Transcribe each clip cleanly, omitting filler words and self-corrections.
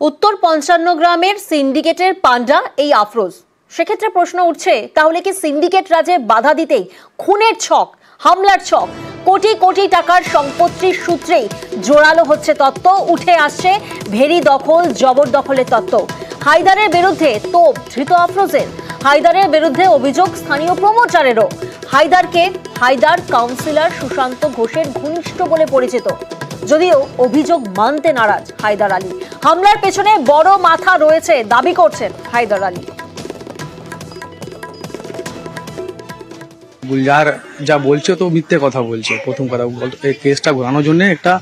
उत्तर 55 গ্রামের সিন্ডিকেটের পান্ডা এই আফরোজ। সেক্ষেত্রে প্রশ্ন উঠছে, তাহলে কি সিন্ডিকেট রাজে বাধা দিতেই খুনের ছক, হামলার ছক, কোটি কোটি টাকার সম্পত্তির সূত্রেই জোরালো হচ্ছে তত্ত্ব, উঠে আসছে ভেরি দখল জবরদখলের তত্ত্ব। হায়দারের বিরুদ্ধে তোপ ধৃত আফরোজের, হায়দারের বিরুদ্ধে অভিযোগ স্থানীয় প্রমোটারেরও। হায়দার কাউন্সিলর সুশান্ত ঘোষের ঘনিষ্ঠ বলে পরিচিত, যদিও অভিযোগ মানতে নারাজ হায়দার আলী। হামলার পেছনে বড় মাথা রয়েছে দাবি করছেন হায়দার আলী। গুলজার যা বলছে তো মিথ্যে কথা বলছে। প্রথম কথা এই কেসটা ঘোরানোর জন্য একটা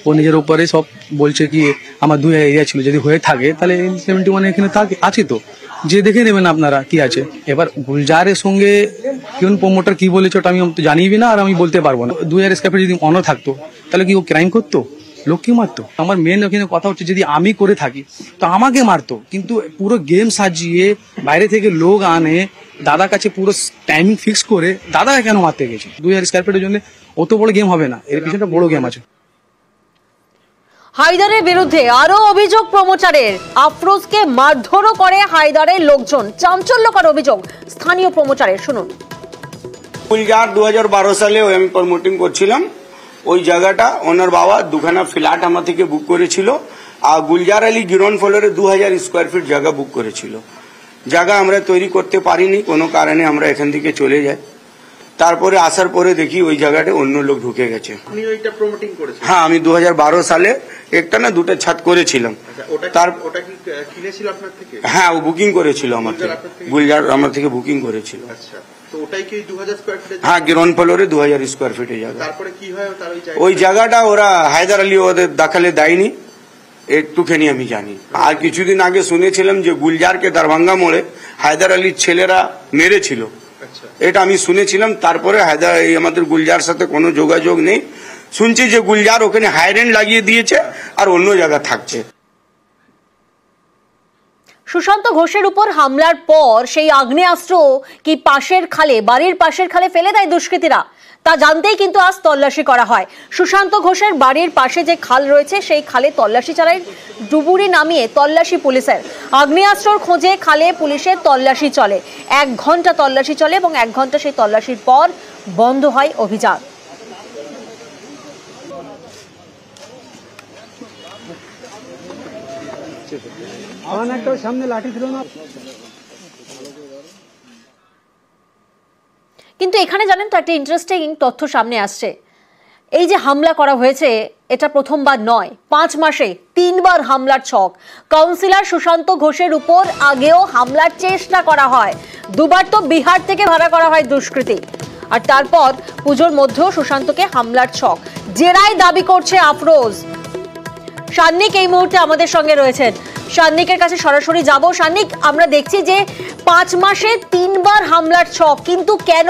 ও নিজের উপরে সব বলছে কি আমার 2 এরিয়া ছিল, যদি হয়ে থাকে তাহলে 71 এখানে আছে তো, যে দেখে নেবেন আপনারা কি আছে। এবার গুলজারের সঙ্গে কোন প্রমোটার কি বলেছে ওটা আমি জানিবি না, আর আমি বলতে পারবো না। 2000 স্কয়ার ফিট যদি অনার থাকতো তাহলে কি ও ক্রাইম করতো, লোক কি মারতো? আমার মেন ওখানে কথা হচ্ছে যদি আমি করে থাকি তো আমাকে মারতো, কিন্তু পুরো গেম সাজিয়ে বাইরে থেকে লোক আনে দাদার কাছে পুরো টাইমিং ফিক্স করে দাদা কেন মারতে গেছে? 2000 স্কয়ার ফিটের জন্য অত বড় গেম হবে না, এর পিছনে বড় গেম আছে। হায়দারের বিরুদ্ধে আরো অভিযোগ প্রমোটারের, আফরোজকে মারধরও করে হায়দারের লোকজন। চাঞ্চল্যকর অভিযোগ স্থানীয় প্রমোটারের, শুনুন। গুলজার 2012 সালে আমি প্রমোটিং করছিলাম, ওই জায়গাটা ওনার বাবা 2খানা ফ্ল্যাট আমার থেকে বুক করেছিল, আর গুলজার আলী গ্রাউন্ড ফ্লোরে 2000 স্কয়ার ফিট জায়গা বুক করেছিল। জায়গা আমরা তৈরি করতে পারিনি, কোনো কারণে আমরা এখান থেকে চলে যাই। তারপরে আসার পরে দেখি ওই জায়গাটা অন্য লোক ঢুকে গেছে। হ্যাঁ, আমি 2012 সালে একটা না দুটো ছাদ করেছিলাম। হ্যাঁ, ও বুকিং করেছিল আমার থেকে, গুলজার আমার থেকে বুকিং করেছিল। হ্যাঁ, গ্রাউন্ড ফ্লোরে 2000 স্কয়ার ফিটের জায়গা। ওই জায়গাটা ওরা হায়দার আলী ওদের দখলে দেয়নি, একটুখানি আমি জানি। আর কিছুদিন আগে শুনেছিলাম যে গুলজারকে দরভঙ্গা মোড়ে হায়দার আলীর ছেলেরা মেরেছিল, এটা আমি শুনেছিলাম। তারপরে হায়দার আমাদের গুলজার সাথে কোনো যোগাযোগ নেই, শুনছি যে গুলজার ওখানে হাইরেন্ট লাগিয়ে দিয়েছে আর অন্য জায়গা থাকছে। সুশান্ত ঘোষের উপর হামলার পর সেই আগ্নেয়াস্ত্র কি পাশের খালে, বাড়ির পাশের খালে ফেলে দেয় দুষ্কৃতীরা, তা জানতেই কিন্তু আজ তল্লাশি করা হয়। সুশান্ত ঘোষের বাড়ির পাশে যে খাল রয়েছে সেই খালে তল্লাশি চালায় ডুবুরি নামিয়ে তল্লাশি পুলিশের। আগ্নেয়াস্ত্রর খোঁজে খালে পুলিশের তল্লাশি চলে, 1 ঘন্টা তল্লাশি চলে এবং 1 ঘন্টা সেই তল্লাশির পর বন্ধ হয় অভিযান। সামনে লাঠি ছিল না, কিন্তু এখানে জানেন তো একটা ইন্টারেস্টিং তথ্য সামনে আসছে। এই যে হামলা করা হয়েছে এটা প্রথমবার নয়, 5 মাসে 3 বার হামলার ছক। কাউন্সিলর সুশান্ত ঘোষের উপর আগেও হামলার চেষ্টা করা হয়, 2 বার তো বিহার থেকে ভাড়া করা হয় দুষ্কৃতী। আর তারপর পুজোর মধ্যেও সুশান্তকে হামলার ছক, জেরায় দাবি করছে আফরোজ। সান্নিক এই মুহূর্তে আমাদের সঙ্গে রয়েছেন, সান্নিকের কাছে সরাসরি যাব। সান্নিক, আমরা দেখছি যে 5 মাসে 3 বার হামলার ছক, কিন্তু কেন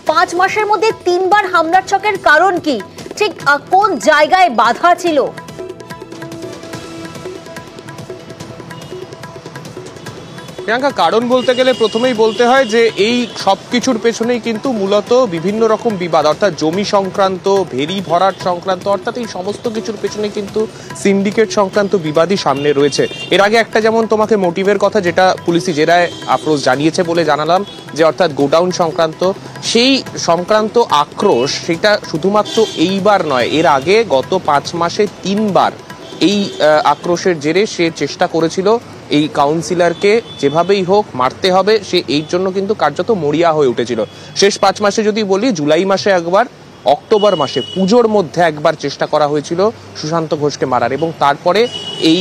5 মাসের মধ্যে 3 বার হামলার ছকের কারণ কি? ঠিক কোন জায়গায় বাধা ছিল? প্রিয়াঙ্কা, কারণ বলতে গেলে প্রথমেই বলতে হয় যে এই সব কিছুর পেছনেই কিন্তু মূলত বিভিন্ন রকম বিবাদ, অর্থাৎ জমি সংক্রান্ত, ভেরি ভরাট সংক্রান্ত, অর্থাৎ এই সমস্ত কিছুর পেছনে কিন্তু সিন্ডিকেট সংক্রান্ত বিবাদই সামনে রয়েছে। এর আগে একটা যেমন তোমাকে মোটিভের কথা, যেটা পুলিশি জেরায় আফরোজ জানিয়েছে বলে জানালাম, যে অর্থাৎ গোডাউন সংক্রান্ত, সেই সংক্রান্ত আক্রোশ সেটা শুধুমাত্র এইবার নয়, এর আগে গত 5 মাসে 3 বার এই আক্রোশের জেরে সে চেষ্টা করেছিল এই কাউন্সিলরকে যেভাবেই হোক মারতে হবে, সে এই জন্য কিন্তু কার্যত মরিয়া হয়ে উঠেছিল। শেষ 5 মাসে যদি বলি, জুলাই মাসে একবার, অক্টোবর মাসে পুজোর মধ্যে একবার চেষ্টা করা হয়েছিল সুশান্ত ঘোষকে মারার, এবং তারপরে এই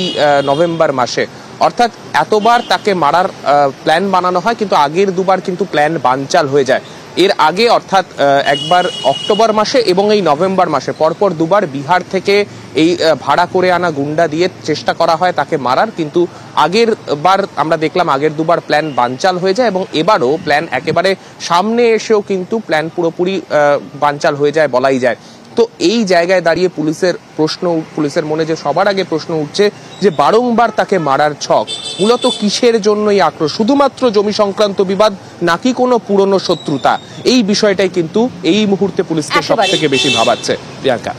নভেম্বর মাসে, অর্থাৎ এতবার তাকে মারার প্ল্যান বানানো হয়, কিন্তু আগের 2 বার কিন্তু প্ল্যান বানচাল হয়ে যায়। এর আগে অর্থাৎ একবার অক্টোবর মাসে এবং এই নভেম্বর মাসে পরপর 2 বার বিহার থেকে এই ভাড়া করে আনা গুন্ডা দিয়ে চেষ্টা করা হয় তাকে মারার, কিন্তু আগের বার আমরা দেখলাম আগের 2 বার প্ল্যান বানচাল হয়ে যায়, এবং এবারও প্ল্যান একেবারে সামনে এসেও কিন্তু প্ল্যান পুরোপুরি বানচাল হয়ে যায় বলাই যায়। তো এই জায়গায় দাঁড়িয়ে পুলিশের মনে যে সবার আগে প্রশ্ন উঠছে যে বারংবার তাকে মারার ছক মূলত কিসের জন্য এই আক্রোশ? শুধুমাত্র জমি সংক্রান্ত বিবাদ নাকি কোনো পুরনো শত্রুতা? এই বিষয়টাই কিন্তু এই মুহূর্তে পুলিশকে সবথেকে বেশি ভাবাচ্ছে প্রিয়াঙ্কা।